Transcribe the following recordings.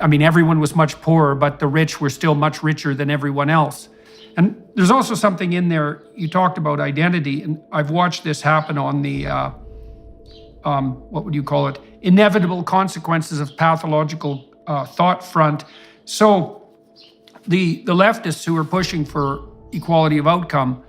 I mean, everyone was much poorer, but the rich were still much richer than everyone else. And there's also something in there, you talked about identity, and I've watched this happen on the, what would you call it? Inevitable consequences of pathological thought front. So the leftists who were pushing for equality of outcome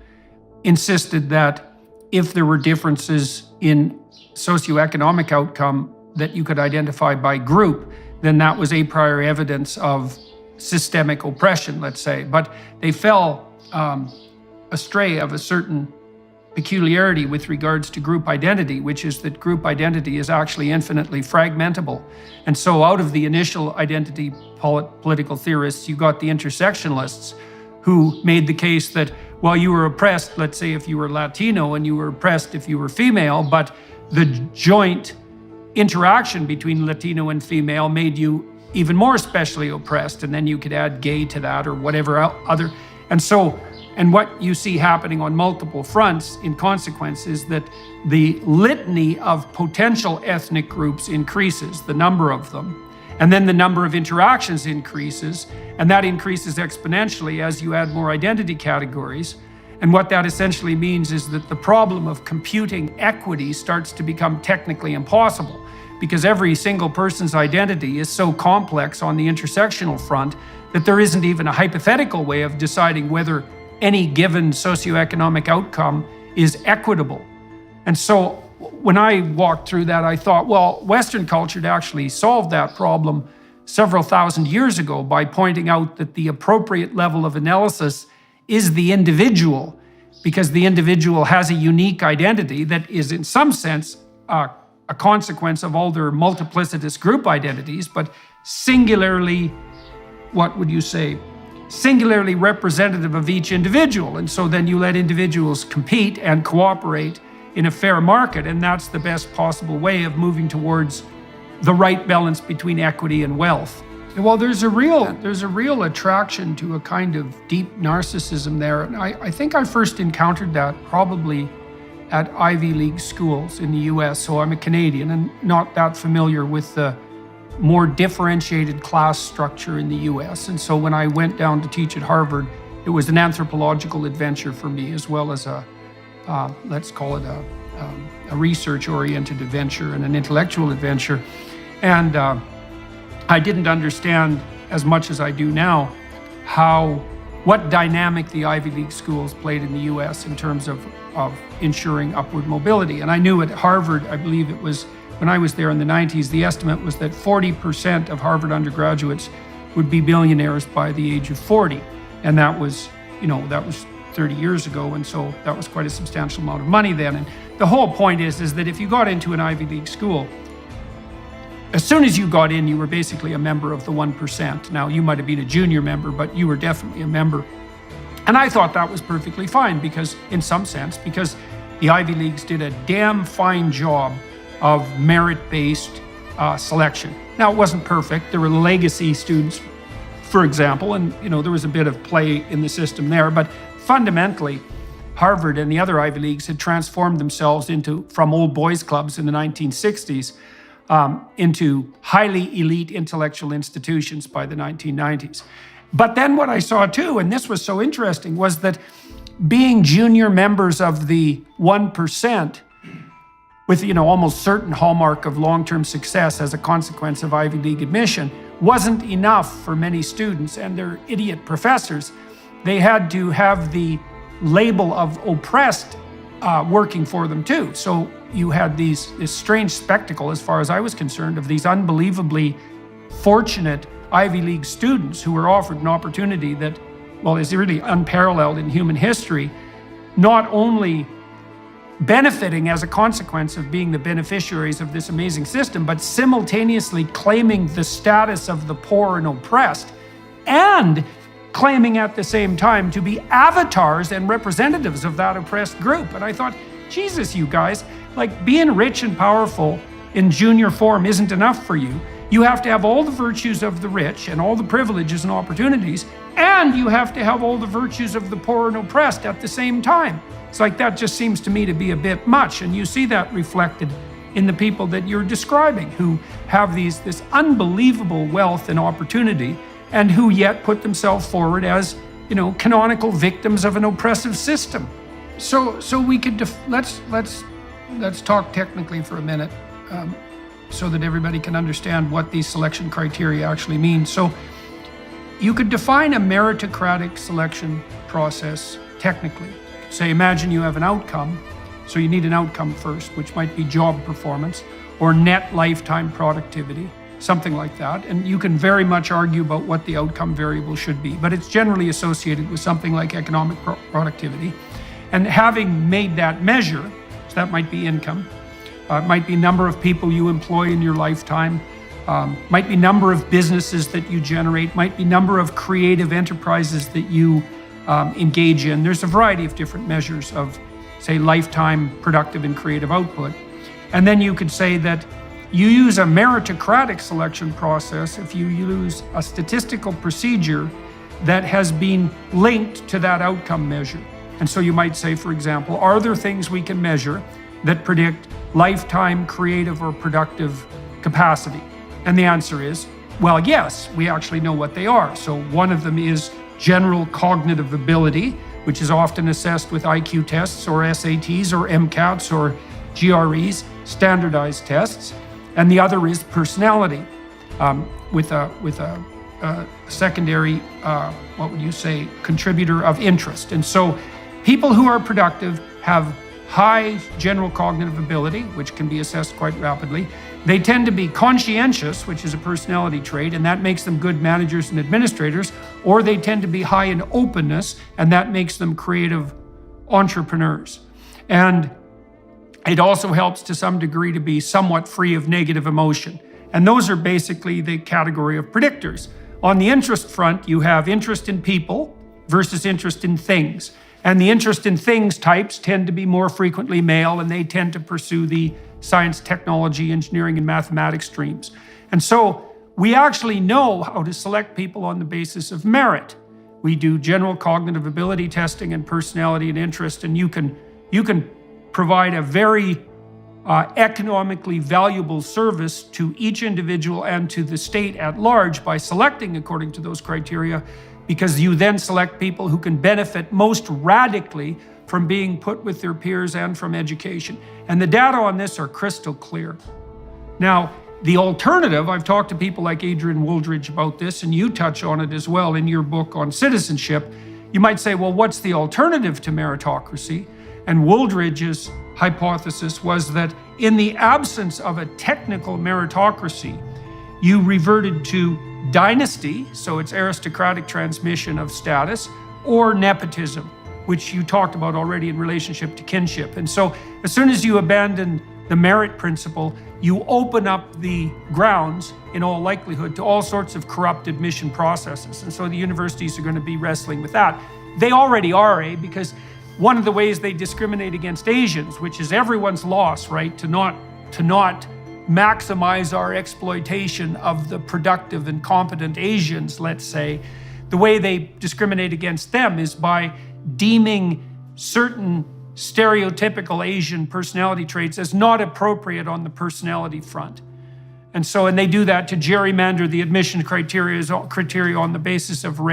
insisted that if there were differences in socioeconomic outcome that you could identify by group, then that was a priori evidence of systemic oppression, let's say. But they fell astray of a certain peculiarity with regards to group identity, which is that group identity is actually infinitely fragmentable. And so out of the initial identity political theorists, you got the intersectionalists who made the case that, well, you were oppressed, let's say if you were Latino, and you were oppressed if you were female, but the joint interaction between Latino and female made you even more especially oppressed, and then you could add gay to that or whatever other. And what you see happening on multiple fronts in consequence is that the litany of potential ethnic groups increases, the number of them, and then the number of interactions increases, and that increases exponentially as you add more identity categories. And what that essentially means is that the problem of computing equity starts to become technically impossible, because every single person's identity is so complex on the intersectional front that there isn't even a hypothetical way of deciding whether any given socioeconomic outcome is equitable. And so when I walked through that, I thought, well, Western culture had actually solved that problem several thousand years ago by pointing out that the appropriate level of analysis is the individual, because the individual has a unique identity that is in some sense a consequence of all their multiplicitous group identities, but singularly, what would you say, singularly representative of each individual. And so then you let individuals compete and cooperate in a fair market, and that's the best possible way of moving towards the right balance between equity and wealth. Well, there's a real attraction to a kind of deep narcissism there. And I think I first encountered that probably at Ivy League schools in the US. So I'm a Canadian and not that familiar with the more differentiated class structure in the US. And so when I went down to teach at Harvard, it was an anthropological adventure for me, as well as let's call it a research-oriented adventure and an intellectual adventure. And I didn't understand as much as I do now what dynamic the Ivy League schools played in the US in terms of ensuring upward mobility. And I knew at Harvard, I believe it was when I was there in the 90s, the estimate was that 40% of Harvard undergraduates would be billionaires by the age of 40. And that was 30 years ago. And so that was quite a substantial amount of money then. And the whole point is that if you got into an Ivy League school, as soon as you got in, you were basically a member of the 1%. Now, you might have been a junior member, but you were definitely a member. And I thought that was perfectly fine because the Ivy Leagues did a damn fine job of merit-based selection. Now, it wasn't perfect. There were legacy students, for example, and there was a bit of play in the system there, but fundamentally, Harvard and the other Ivy Leagues had transformed themselves from old boys clubs in the 1960s into highly elite intellectual institutions by the 1990s. But then what I saw too, and this was so interesting, was that being junior members of the 1%, with almost certain hallmark of long-term success as a consequence of Ivy League admission, wasn't enough for many students and their idiot professors. They had to have the label of oppressed working for them too. So you had this strange spectacle, as far as I was concerned, of these unbelievably fortunate Ivy League students who were offered an opportunity that, well, is really unparalleled in human history, not only benefiting as a consequence of being the beneficiaries of this amazing system, but simultaneously claiming the status of the poor and oppressed, and claiming at the same time to be avatars and representatives of that oppressed group. And I thought, Jesus, you guys, like being rich and powerful in junior form isn't enough for you. You have to have all the virtues of the rich and all the privileges and opportunities, and you have to have all the virtues of the poor and oppressed at the same time. It's like that just seems to me to be a bit much, and you see that reflected in the people that you're describing, who have this unbelievable wealth and opportunity, and who yet put themselves forward as, canonical victims of an oppressive system. So we could let's talk technically for a minute, so that everybody can understand what these selection criteria actually mean. So you could define a meritocratic selection process technically. Say, imagine you have an outcome. So you need an outcome first, which might be job performance or net lifetime productivity, something like that. And you can very much argue about what the outcome variable should be, but it's generally associated with something like economic productivity. And having made that measure, so that might be income, it might be number of people you employ in your lifetime, might be number of businesses that you generate, might be number of creative enterprises that you engage in. There's a variety of different measures of, say, lifetime productive and creative output. And then you could say that you use a meritocratic selection process if you use a statistical procedure that has been linked to that outcome measure. And so you might say, for example, are there things we can measure that predict lifetime creative or productive capacity? And the answer is, well, yes, we actually know what they are. So one of them is general cognitive ability, which is often assessed with IQ tests or SATs or MCATs or GREs, standardized tests. And the other is personality, with a secondary, what would you say, contributor of interest. And so people who are productive have high general cognitive ability, which can be assessed quite rapidly. They tend to be conscientious, which is a personality trait, and that makes them good managers and administrators, or they tend to be high in openness, and that makes them creative entrepreneurs. And it also helps to some degree to be somewhat free of negative emotion. And those are basically the category of predictors. On the interest front, you have interest in people versus interest in things. And the interest in things types tend to be more frequently male, and they tend to pursue the science, technology, engineering, and mathematics streams. And so we actually know how to select people on the basis of merit. We do general cognitive ability testing and personality and interest, and you can provide a very economically valuable service to each individual and to the state at large by selecting according to those criteria, because you then select people who can benefit most radically from being put with their peers and from education. And the data on this are crystal clear. Now, the alternative, I've talked to people like Adrian Wooldridge about this, and you touch on it as well in your book on citizenship. You might say, well, what's the alternative to meritocracy? And Wooldridge's hypothesis was that in the absence of a technical meritocracy, you reverted to dynasty, so it's aristocratic transmission of status, or nepotism, which you talked about already in relationship to kinship. And so as soon as you abandon the merit principle, you open up the grounds, in all likelihood, to all sorts of corrupt admission processes. And so the universities are going to be wrestling with that. They already are, because one of the ways they discriminate against Asians, which is everyone's loss, right, to not maximize our exploitation of the productive and competent Asians, let's say, the way they discriminate against them is by deeming certain stereotypical Asian personality traits as not appropriate on the personality front. And they do that to gerrymander the admission criteria on the basis of race.